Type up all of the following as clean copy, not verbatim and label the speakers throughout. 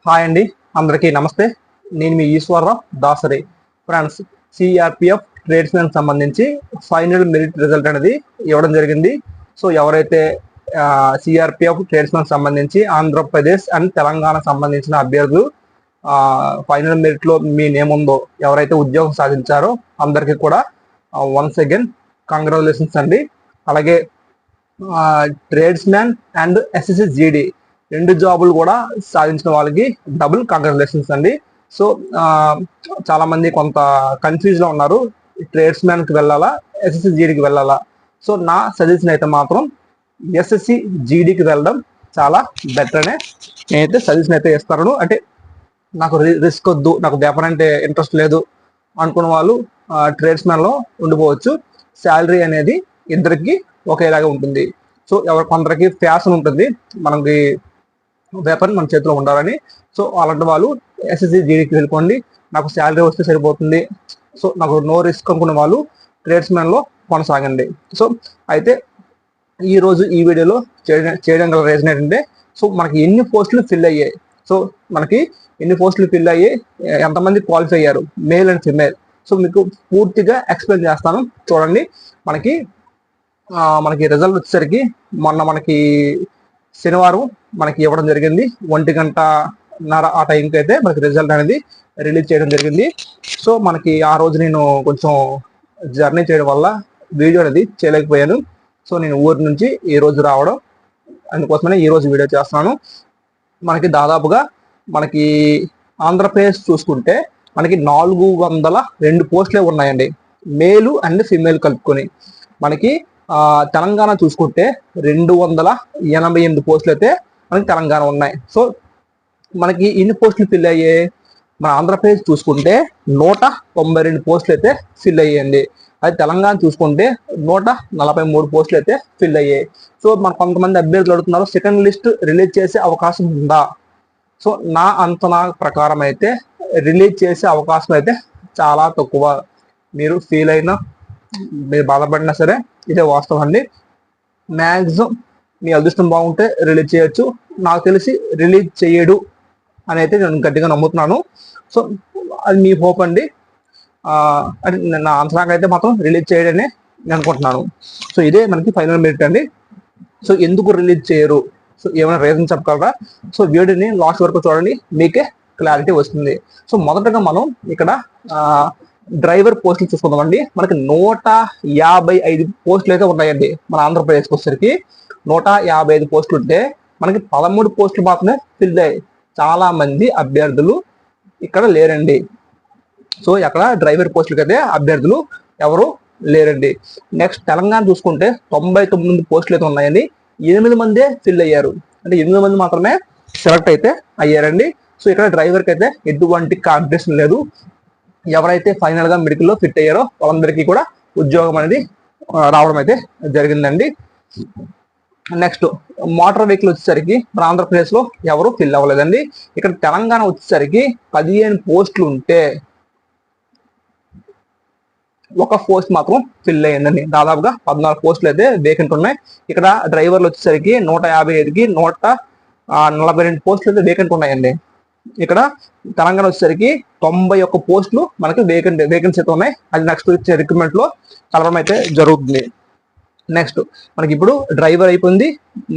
Speaker 1: Hi అండి, అందరికీ నమస్తే. నేను మీ Eswararao Dasari. Friends, CRPF tradesmen సంబంధించి ఫైనల్ మెరిట్ రిజల్ట్ అనేది ఇవ్వడం జరిగింది. సో ఎవరైతే సిఆర్పిఎఫ్ ట్రేడ్స్మెన్ సంబంధించి ఆంధ్రప్రదేశ్ అండ్ తెలంగాణ సంబంధించిన అభ్యర్థులు ఫైనల్ మెరిట్ లో మీ నేమ్ ఉందో, ఎవరైతే ఉద్యోగం సాధించారో అందరికీ కూడా వన్స్ అగైన్ కంగ్రాచులేషన్స్ అండి. అలాగే ట్రేడ్స్మెన్ అండ్ ఎస్ఎస్సి జీడీ రెండు జాబులు కూడా సాధించిన వాళ్ళకి డబుల్ కంగ్రాచులేషన్స్ అండి. సో చాలా మంది కొంత కన్ఫ్యూజ్ లో ఉన్నారు, ట్రేడ్స్మెన్ కి వెళ్ళాలా ఎస్ఎస్సి జీడీకి వెళ్ళాలా. సో నా సజెషన్ అయితే మాత్రం ఎస్ఎస్సి జీడీకి వెళ్ళడం చాలా బెటర్ అనే నేనైతే సజెషన్ అయితే ఇస్తాను. అంటే నాకు రిస్క్ వద్దు, నాకు వ్యాపారం అంటే ఇంట్రెస్ట్ లేదు అనుకున్న వాళ్ళు ట్రేడ్స్మెన్ లో ఉండిపోవచ్చు. శాలరీ అనేది ఇద్దరికి ఒకేలాగా ఉంటుంది. సో కొందరికి ఫ్యాషన్ ఉంటుంది, మనకి వ్యాపారం మన చేతిలో ఉండాలని. సో అలాంటి వాళ్ళు ఎస్ఎస్సి జీడీకి వెళ్ళిపోండి, నాకు శాలరీ వస్తే సరిపోతుంది, సో నాకు నో రిస్క్ అనుకున్న వాళ్ళు ట్రేడ్స్మెన్ లో కొనసాగండి. సో అయితే ఈరోజు ఈ వీడియోలో చేయడం గల రీజన్ ఏంటంటే, సో మనకి ఎన్ని పోస్టులు ఫిల్ అయ్యాయి, సో మనకి ఎన్ని పోస్టులు ఫిల్ అయ్యాయి, ఎంతమంది క్వాలిఫై అయ్యారు, మేల్ అండ్ ఫిమేల్. సో మీకు పూర్తిగా ఎక్స్ప్లెయిన్ చేస్తాను, చూడండి. మనకి రిజల్ట్ వచ్చేసరికి మొన్న మనకి శనివారం మనకి ఇవ్వడం జరిగింది. 1:30 ఆ టైంకి అయితే మనకి రిజల్ట్ అనేది రిలీజ్ చేయడం జరిగింది. సో మనకి ఆ రోజు నేను కొంచెం జర్నీ చేయడం వల్ల వీడియో అనేది చేయలేకపోయాను. సో నేను ఊరి నుంచి ఈ రోజు రావడం, అందుకోసమనే ఈ రోజు వీడియో చేస్తున్నాను. మనకి దాదాపుగా మనకి ఆంధ్రప్రదేశ్ చూసుకుంటే మనకి 402 పోస్టులే ఉన్నాయండి, మేలు అండ్ ఫిమేల్ కలుపుకొని. మనకి తెలంగాణ చూసుకుంటే 288 పోస్టులు అయితే మనకి తెలంగాణ ఉన్నాయి. సో మనకి ఎన్ని పోస్టులు ఫిల్ అయ్యాయి, మన ఆంధ్రప్రదేశ్ చూసుకుంటే 192 పోస్టులు అయితే ఫిల్ అయ్యాయండి. అది తెలంగాణ చూసుకుంటే 143 పోస్టులు అయితే ఫిల్ అయ్యాయి. సో మన కొంతమంది అభ్యర్థులు అడుగుతున్నారు, సెకండ్ లిస్ట్ రిలీజ్ చేసే అవకాశం ఉందా. సో నా అంచనా ప్రకారం అయితే రిలీజ్ చేసే అవకాశం అయితే చాలా తక్కువ. మీరు ఫీల్ అయినా, మీరు బాధపడినా సరే ఇదే వాస్తవం అండి. మ్యాక్సిమం మీ అదృష్టం బాగుంటే రిలీజ్ చేయొచ్చు, నాకు తెలిసి రిలీజ్ చేయడు అని అయితే నేను గట్టిగా నమ్ముతున్నాను. సో అది మీ హోప్ అండి. అంటే నా అంచనాకు అయితే మాత్రం రిలీజ్ చేయడనే నేను అనుకుంటున్నాను. సో ఇదే మనకి ఫైనల్ మెరిట్ అండి. సో ఎందుకు రిలీజ్ చేయరు, సో ఏమైనా రీజన్ చెప్పగలరా? సో వీడియోని లాస్ట్ వరకు చూడండి, మీకే క్లారిటీ వస్తుంది. సో మొదటగా మనం ఇక్కడ డ్రైవర్ పోస్టులు చూసుకుందామండి. మనకి 155 పోస్టులు అయితే ఉన్నాయండి. మన ఆంధ్రప్రదేశ్కి వచ్చేసరికి 155 పోస్టులు ఉంటే మనకి 13 పోస్టులు మాత్రమే ఫిల్ అయ్యాయి. చాలా మంది అభ్యర్థులు ఇక్కడ లేరండి. సో అక్కడ డ్రైవర్ పోస్టులకి అయితే అభ్యర్థులు ఎవరు లేరండి. నెక్స్ట్ తెలంగాణ చూసుకుంటే 99 పోస్టులు అయితే ఉన్నాయండి, 8 మందే ఫిల్ అయ్యారు. అంటే 8 మంది మాత్రమే సెలెక్ట్ అయితే అయ్యారండి. సో ఇక్కడ డ్రైవర్కి అయితే ఎటువంటి కాంపిటీషన్ లేదు. ఎవరైతే ఫైనల్ గా మెడికల్ లో ఫిట్ అయ్యారో వాళ్ళందరికీ కూడా ఉద్యోగం అనేది రావడం అయితే జరిగిందండి. నెక్స్ట్ మోటార్ వెహికల్ వచ్చేసరికి మన ఆంధ్రప్రదేశ్ లో ఎవరు ఫిల్ అవ్వలేదండి. ఇక్కడ తెలంగాణ వచ్చేసరికి 15 పోస్టులు ఉంటే ఒక పోస్ట్ మాత్రం ఫిల్ అయ్యిందండి. దాదాపుగా 14 పోస్టులు అయితే వేకెంట్ ఉన్నాయి. ఇక్కడ డ్రైవర్లు వచ్చేసరికి 155కి 142 పోస్టులు అయితే వేకెంట్ ఉన్నాయండి. ఇక్కడ తెలంగాణ వచ్చేసరికి 91 పోస్టులు మనకి వేకెన్సీ అయితే ఉన్నాయి. అది నెక్స్ట్ వచ్చే రిక్రూట్మెంట్ లో కలవడం అయితే జరుగుతుంది. నెక్స్ట్ మనకి ఇప్పుడు డ్రైవర్ అయిపోయింది,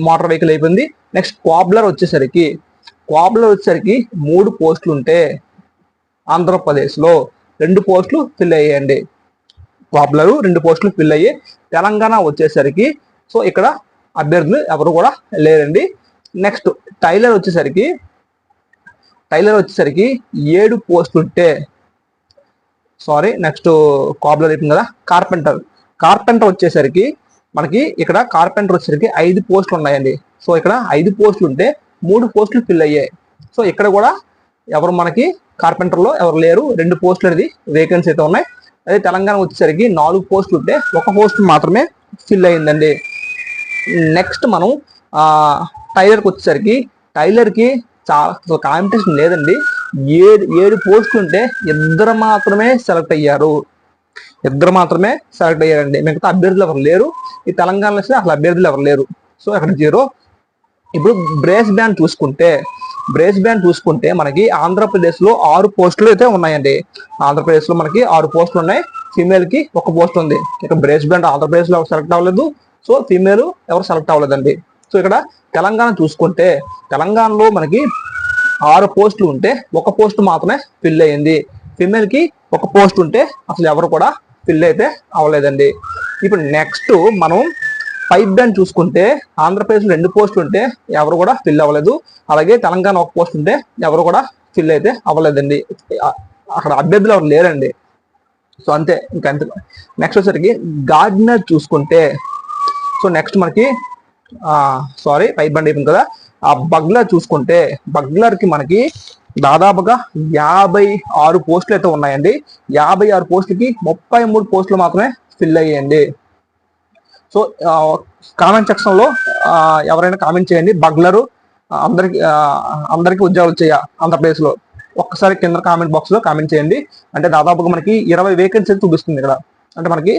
Speaker 1: మోటార్ వెహికల్ అయిపోయింది. నెక్స్ట్ క్వాబ్లర్ వచ్చేసరికి 3 పోస్టులు ఉంటే ఆంధ్రప్రదేశ్ లో 2 పోస్టులు ఫిల్ అయ్యాయండి. క్వాబ్లర్ 2 పోస్టులు ఫిల్ అయ్యి తెలంగాణ వచ్చేసరికి సో ఇక్కడ అభ్యర్థులు ఎవరు కూడా లేరండి. నెక్స్ట్ టైలర్ వచ్చేసరికి 7 పోస్టులు ఉంటే, నెక్స్ట్ కాబ్లర్ అయిపోయింది కదా. కార్పెంటర్ వచ్చేసరికి మనకి ఇక్కడ కార్పెంటర్ వచ్చేసరికి 5 పోస్టులు ఉన్నాయండి. సో ఇక్కడ 5 పోస్టులు ఉంటే 3 పోస్టులు ఫిల్ అయ్యాయి. సో ఇక్కడ కూడా ఎవరు మనకి కార్పెంటర్ లో ఎవరు లేరు, 2 పోస్టులు అనేది వేకెన్సీ అయితే ఉన్నాయి. అదే తెలంగాణ వచ్చేసరికి 4 పోస్టులు ఉంటే 1 పోస్ట్ మాత్రమే ఫిల్ అయ్యిందండి. నెక్స్ట్ మనం టైలర్కి వచ్చేసరికి టైలర్కి చాలా కాంపిటీషన్ లేదండి. 7 పోస్టులు ఉంటే ఇద్దరు మాత్రమే సెలెక్ట్ అయ్యారండి. మిగతా అభ్యర్థులు ఎవరు లేరు. ఈ తెలంగాణలో అసలు అభ్యర్థులు ఎవరు లేరు. సో అక్కడ 0. ఇప్పుడు బ్రేస్ బ్యాండ్ చూసుకుంటే బ్రేస్ బ్యాండ్ చూసుకుంటే మనకి ఆంధ్రప్రదేశ్లో 6 పోస్టులు అయితే ఉన్నాయండి. ఆంధ్రప్రదేశ్లో మనకి 6 పోస్టులు ఉన్నాయి. ఫీమేల్కి 1 పోస్ట్ ఉంది. ఇక బ్రేస్ బ్యాండ్ ఆంధ్రప్రదేశ్లో ఎవరు సెలెక్ట్ అవ్వలేదు. సో ఫీమేల్ ఎవరు సెలెక్ట్ అవ్వలేదండి. సో ఇక్కడ తెలంగాణ చూసుకుంటే తెలంగాణలో మనకి 6 పోస్టులు ఉంటే 1 పోస్ట్ మాత్రమే ఫిల్ అయ్యింది. ఫీమేల్కి 1 పోస్ట్ ఉంటే అసలు ఎవరు కూడా ఫిల్ అయితే అవ్వలేదండి. ఇప్పుడు నెక్స్ట్ మనం పైప్ బ్యాండ్ చూసుకుంటే ఆంధ్రప్రదేశ్లో 2 పోస్టులు ఉంటే ఎవరు కూడా ఫిల్ అవ్వలేదు. అలాగే తెలంగాణ 1 పోస్ట్ ఉంటే ఎవరు కూడా ఫిల్ అయితే అవ్వలేదండి. అక్కడ అభ్యర్థులు ఎవరు లేరండి. సో అంతే, ఇంకా అంతే. నెక్స్ట్ వచ్చేసరికి గార్డెనర్ చూసుకుంటే సో నెక్స్ట్ మనకి పైప్ బ్యాండ్ అయిపోయింది కదా. ఆ బగ్లర్ చూసుకుంటే బగ్లర్కి మనకి దాదాపుగా 56 పోస్టులు అయితే ఉన్నాయండి. 56 పోస్టులకి 33 పోస్టులు మాత్రమే ఫిల్ అయ్యాయండి. సో కామెంట్ సెక్షన్ లో ఎవరైనా కామెంట్ చేయండి, బగ్లరు అందరికి ఉద్యోగాలు వచ్చాయా ఆంధ్రప్రదేశ్ లో? ఒక్కసారి కింద కామెంట్ బాక్స్ లో కామెంట్ చేయండి. అంటే దాదాపుగా మనకి 20 వేకెన్సీ చూపిస్తుంది ఇక్కడ. అంటే మనకి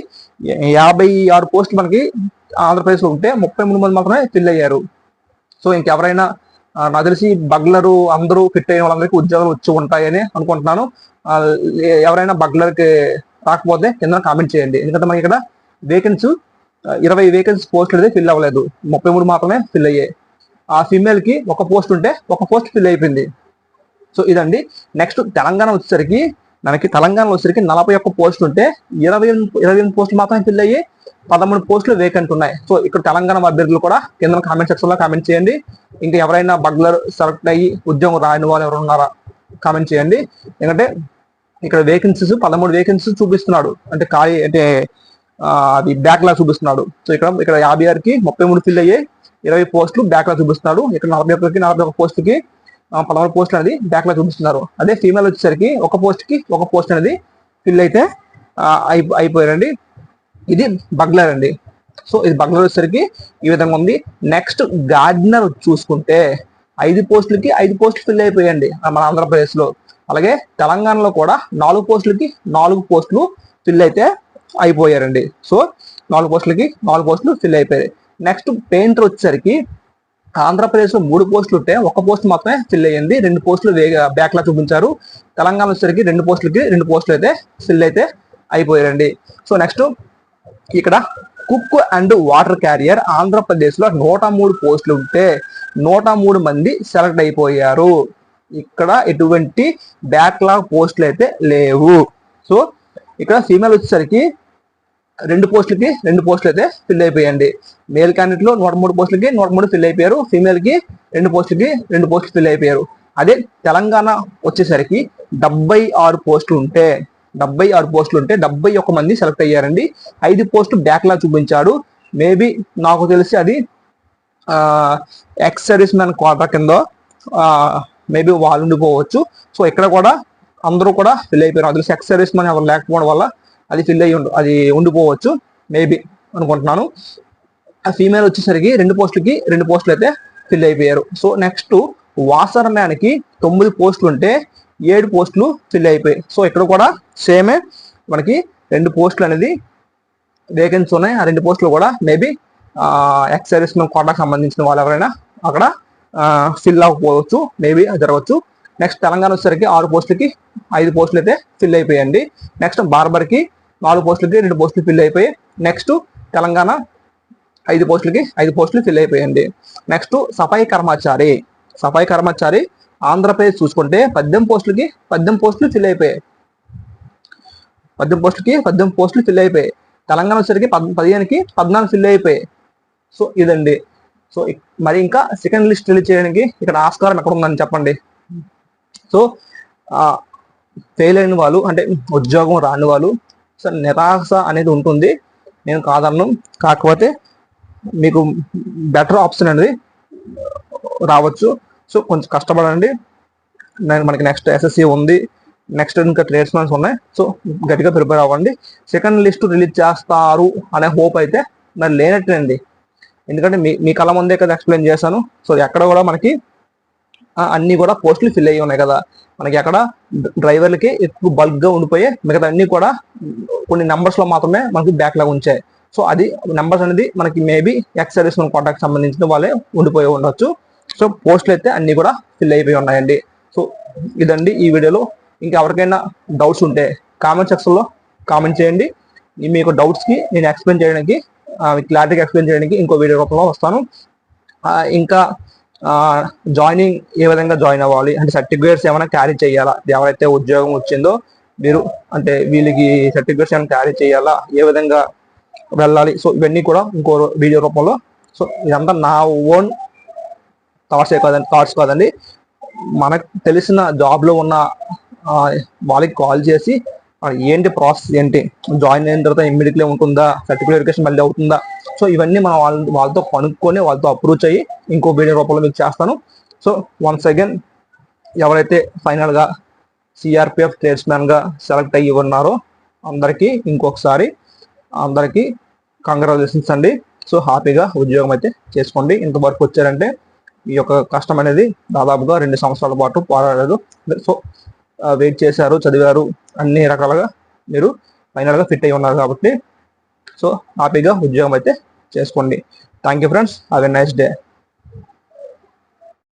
Speaker 1: 56 పోస్టులు మనకి ఆంధ్రప్రదేశ్ లో ఉంటే 33 మంది మాత్రమే ఫిల్ అయ్యారు. సో ఇంకెవరైనా నాకు తెలిసి బగ్లరు అందరూ ఫిట్ అయిన వాళ్ళందరికీ ఉద్యోగాలు వచ్చి ఉంటాయని అనుకుంటున్నాను. ఎవరైనా బగ్లర్కి రాకపోతే కింద కామెంట్ చేయండి. ఎందుకంటే మనకి ఇక్కడ వేకెన్సీ 20 వేకెన్సీ పోస్టులు అయితే ఫిల్ అవ్వలేదు, 33 మాత్రమే ఫిల్ అయ్యాయి. ఆ ఫీమేల్ కి 1 పోస్ట్ ఉంటే 1 పోస్ట్ ఫిల్ అయిపోయింది. సో ఇదండి. నెక్స్ట్ తెలంగాణ వచ్చేసరికి మనకి తెలంగాణలో వచ్చేసరికి 41 పోస్టులు ఉంటే 28 పోస్టులు మాత్రమే ఫిల్ అయ్యి 13 పోస్టులు వేకెంట్ ఉన్నాయి. సో ఇక్కడ తెలంగాణ అభ్యర్థులు కూడా కింద కామెంట్ సెక్షన్ లో కామెంట్ చేయండి. ఇంకా ఎవరైనా బగ్లర్ సెలెక్ట్ అయ్యి ఉద్యోగం రాని వాళ్ళు ఎవరు ఉన్నారా కామెంట్ చేయండి. ఎందుకంటే ఇక్కడ వేకెన్సీస్ 13 వేకెన్సీస్ చూపిస్తున్నాడు. అంటే ఖాళీ అంటే అది బ్యాక్ లా చూపిస్తున్నాడు. సో ఇక్కడ 56కి 33 ఫిల్ అయ్యాయి, 20 పోస్టులు బ్యాక్ లా చూపిస్తున్నాడు. ఇక్కడ 41కి 41 పోస్టులకి 13 పోస్టులు అనేది బ్యాక్ లా చూపిస్తున్నారు. అదే ఫీమేల్ వచ్చేసరికి 1 పోస్ట్కి 1 పోస్ట్ అనేది ఫిల్ అయితే అయిపోయారండి. ఇది బగ్లర్ అండి. సో ఇది బగ్లర్ వచ్చేసరికి ఈ విధంగా ఉంది. నెక్స్ట్ గార్డెనర్ చూసుకుంటే 5 పోస్టులకి 5 పోస్టులు ఫిల్ అయిపోయాయండి మన ఆంధ్రప్రదేశ్ లో. అలాగే తెలంగాణలో కూడా 4 పోస్టులకి 4 పోస్టులు ఫిల్ అయితే అయిపోయారండి. సో 4 పోస్టులకి 4 పోస్టులు ఫిల్ అయిపోయాయి. నెక్స్ట్ పెయింటర్ వచ్చేసరికి ఆంధ్రప్రదేశ్ లో 3 పోస్టులు ఉంటే 1 పోస్ట్ మాత్రమే ఫిల్ అయ్యింది, 2 పోస్టులు బ్యాక్ లా చూపించారు. తెలంగాణ వచ్చేసరికి 2 పోస్టులకి 2 పోస్టులు అయితే ఫిల్ అయితే అయిపోయారండి. సో నెక్స్ట్ ఇక్కడ cook and water carrier Andhra Pradesh లో 103 పోస్టులు ఉంటే 103 మంది సెలెక్ట్ అయిపోయారు. ఇక్కడ ఎటువంటి బ్యాక్లాగ్ పోస్టులు అయితే లేవు. సో ఇక్కడ ఫీమేల్ వచ్చేసరికి 2 పోస్టులకి 2 పోస్టులు అయితే ఫిల్ అయిపోయాయండి. మేల్ క్యాండిడేట్ లో 103 పోస్టులకి 103 ఫిల్ అయిపోయారు. ఫీమేల్ కి 2 పోస్టులకి 2 పోస్టులు ఫిల్ అయిపోయారు. అదే తెలంగాణ వచ్చేసరికి 76 పోస్టులు ఉంటే 71 మంది సెలెక్ట్ అయ్యారండి. 5 పోస్టులు బ్యాక్ లా చూపించాడు. మేబీ నాకు తెలిసి అది ఎక్స్ సర్వీస్ మ్యాన్ కోటా కింద మేబీ వాళ్ళు ఉండిపోవచ్చు. సో ఇక్కడ కూడా అందరూ కూడా ఫిల్ అయిపోయారు. అది ఎక్స్ సర్వీస్ మ్యాన్ ఎవరు లేకపోవడం వల్ల అది ఫిల్ అయ్యి అది ఉండిపోవచ్చు మేబీ అనుకుంటున్నాను. ఆ ఫీమేల్ వచ్చేసరికి 2 పోస్టులకి 2 పోస్టులు అయితే ఫిల్ అయిపోయారు. సో నెక్స్ట్ వాసర్ మ్యాన్ కి 9 పోస్టులు ఉంటే 7 పోస్టులు ఫిల్ అయిపోయాయి. సో ఇక్కడ కూడా సేమే మనకి 2 పోస్టులు అనేది వేకెన్సీ ఉన్నాయి. ఆ 2 పోస్టులు కూడా మేబీ ఎక్స్ సర్వీస్ మ్యాన్ కోటాకు సంబంధించిన వాళ్ళు ఎవరైనా అక్కడ ఫిల్ అవ్వకపోవచ్చు, మేబీ జరగవచ్చు. నెక్స్ట్ తెలంగాణ వచ్చేసరికి 6 పోస్టులకి 5 పోస్టులు అయితే ఫిల్ అయిపోయాయండి. నెక్స్ట్ బార్బర్కి 4 పోస్టులకి 2 పోస్టులు ఫిల్ అయిపోయాయి. నెక్స్ట్ తెలంగాణ 5 పోస్టులకి 5 పోస్టులు ఫిల్ అయిపోయాయండి. నెక్స్ట్ సఫాయి కర్మచారి ఆంధ్రప్రదేశ్ చూసుకుంటే 18 పోస్టులకి 18 పోస్టులు ఫిల్ అయిపోయాయి. 18 పోస్టులకి 18 పోస్టులు ఫిల్ అయిపోయాయి. తెలంగాణ వచ్చేసరికి 15కి 14 ఫిల్ అయిపోయాయి. సో ఇదండి. సో మరి ఇంకా సెకండ్ లిస్ట్ రిలీజ్ చేయడానికి ఇక్కడ ఆస్కారం ఎక్కడ ఉందని చెప్పండి. సో ఫెయిల్ అయిన వాళ్ళు అంటే ఉద్యోగం రాని వాళ్ళు సో నిరాశ అనేది ఉంటుంది, నేను కాదన్ను. కాకపోతే మీకు బెటర్ ఆప్షన్ అనేది రావచ్చు. సో కొంచెం కష్టపడండి. మనకి నెక్స్ట్ ఎస్ఎస్సి ఉంది, నెక్స్ట్ ఇంకా ట్రేడ్స్ మ్యాన్స్ ఉన్నాయి. సో గట్టిగా ప్రిపేర్ అవ్వండి. సెకండ్ లిస్ట్ రిలీజ్ చేస్తారు అనే హోప్ అయితే మరి లేనట్టేనండి. ఎందుకంటే మీ కళ్ళ ముందే కదా ఎక్స్ప్లెయిన్ చేశాను. సో ఎక్కడ కూడా మనకి అన్ని కూడా పోస్టులు ఫిల్ అయ్యి ఉన్నాయి కదా. మనకి అక్కడ డ్రైవర్లకి ఎక్కువ బల్క్ గా ఉండిపోయి మిగతా అన్ని కూడా కొన్ని నెంబర్స్ లో మాత్రమే మనకి బ్యాక్ లాగా ఉంచాయి. సో అది నెంబర్స్ అనేది మనకి మేబీ ఎక్స్ సర్వీస్ కోటాకి సంబంధించిన వాళ్ళే ఉండిపోయి ఉండొచ్చు. సో పోస్టులు అయితే అన్ని కూడా ఫిల్ అయిపోయి ఉన్నాయండి. సో ఇదండి ఈ వీడియోలో. ఇంకా ఎవరికైనా డౌట్స్ ఉంటే కామెంట్ సెక్షన్లో కామెంట్ చేయండి. మీకు డౌట్స్కి నేను ఎక్స్ప్లెయిన్ చేయడానికి క్లారిటీగా ఎక్స్ప్లెయిన్ చేయడానికి ఇంకో వీడియో రూపంలో వస్తాను. ఇంకా జాయినింగ్ ఏ విధంగా జాయిన్ అవ్వాలి అంటే సర్టిఫికేట్స్ ఏమైనా క్యారీ చేయాలా, ఎవరైతే ఉద్యోగం వచ్చిందో మీరు అంటే వీళ్ళకి సర్టిఫికేట్స్ ఏమైనా క్యారీ చేయాలా, ఏ విధంగా వెళ్ళాలి, సో ఇవన్నీ కూడా ఇంకో వీడియో రూపంలో. సో ఇదంతా నా ఓన్ థాట్స్ కాదండి, మనకు తెలిసిన జాబ్లో ఉన్న వాళ్ళకి కాల్ చేసి ఏంటి ప్రాసెస్ ఏంటి, జాయిన్ అయిన తర్వాత ఇమ్మీడియట్లీ ఉంటుందా, సర్టిఫికేట్ వెరిఫికేషన్ మళ్ళీ అవుతుందా, సో ఇవన్నీ మనం వాళ్ళతో కనుక్కొని వాళ్ళతో అప్రూవ్ అయ్యి ఇంకో వీడియో రూపంలో మీకు చేస్తాను. సో వన్స్ అగైన్ ఎవరైతే ఫైనల్గా సిఆర్పిఎఫ్ ట్రేడ్స్మ్యాన్గా సెలెక్ట్ అయ్యి ఉన్నారో అందరికీ ఇంకొకసారి అందరికీ కంగ్రాచులేషన్స్ అండి. సో హ్యాపీగా ఉద్యోగం అయితే చేసుకోండి. ఇంతవరకు వచ్చారంటే ఈ యొక్క కష్టం అనేది దాదాపుగా 2 సంవత్సరాల పాటు పోరాడారు. సో వెయిట్ చేశారు, చదివారు, అన్ని రకాలుగా మీరు ఫైనల్గా ఫిట్ అయి ఉన్నారు కాబట్టి సో హ్యాపీగా ఉద్యోగం అయితే చేసుకోండి. Thank you friends, have a nice day.